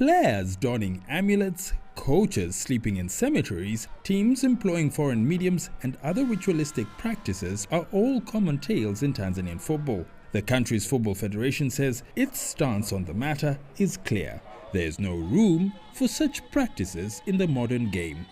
Players donning amulets, coaches sleeping in cemeteries, teams employing foreign mediums and other ritualistic practices are all common tales in Tanzanian football. The country's football federation says its stance on the matter is clear. There is no room for such practices in the modern game.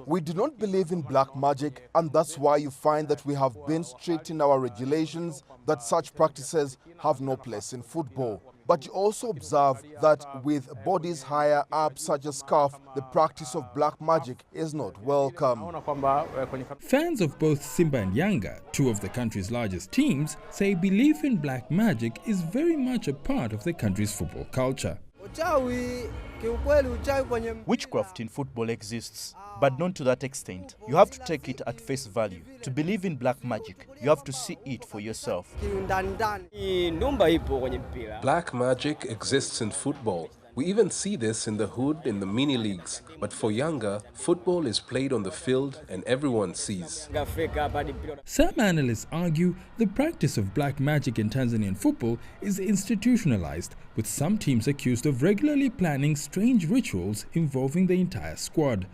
We do not believe in black magic, and that's why you find that we have been strict in our regulations that such practices have no place in football. But you also observe that with bodies higher up, such as CAF, the practice of black magic is not welcome. Fans of both Simba and Yanga, two of the country's largest teams, say belief in black magic is very much a part of the country's football culture. Witchcraft in football exists, but not to that extent. You have to take it at face value. To believe in black magic, you have to see it for yourself. Black magic exists in football. We even see this in the hood in the mini leagues. But for Yanga, football is played on the field and everyone sees. Some analysts argue the practice of black magic in Tanzanian football is institutionalized, with some teams accused of regularly planning strange rituals involving the entire squad.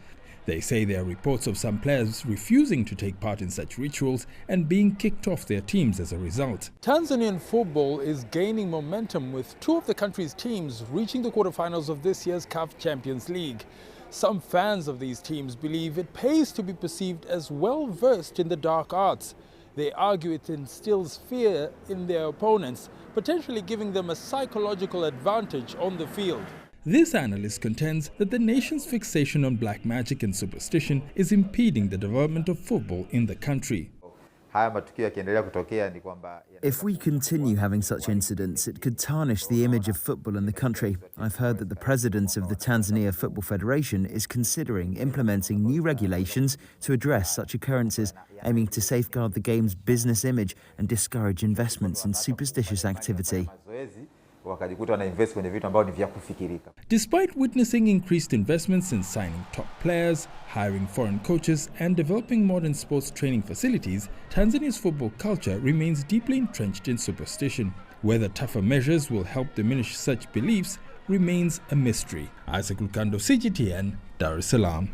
They say there are reports of some players refusing to take part in such rituals and being kicked off their teams as a result. Tanzanian football is gaining momentum, with two of the country's teams reaching the quarterfinals of this year's CAF Champions League. Some fans of these teams believe it pays to be perceived as well-versed in the dark arts. They argue it instills fear in their opponents, potentially giving them a psychological advantage on the field. This analyst contends that the nation's fixation on black magic and superstition is impeding the development of football in the country. If we continue having such incidents, it could tarnish the image of football in the country. I've heard that the president of the Tanzania Football Federation is considering implementing new regulations to address such occurrences, aiming to safeguard the game's business image and discourage investments in superstitious activity. Despite witnessing increased investments in signing top players, hiring foreign coaches and developing modern sports training facilities, Tanzania's football culture remains deeply entrenched in superstition. Whether tougher measures will help diminish such beliefs remains a mystery. Isaac Lukando, CGTN, Dar es Salaam.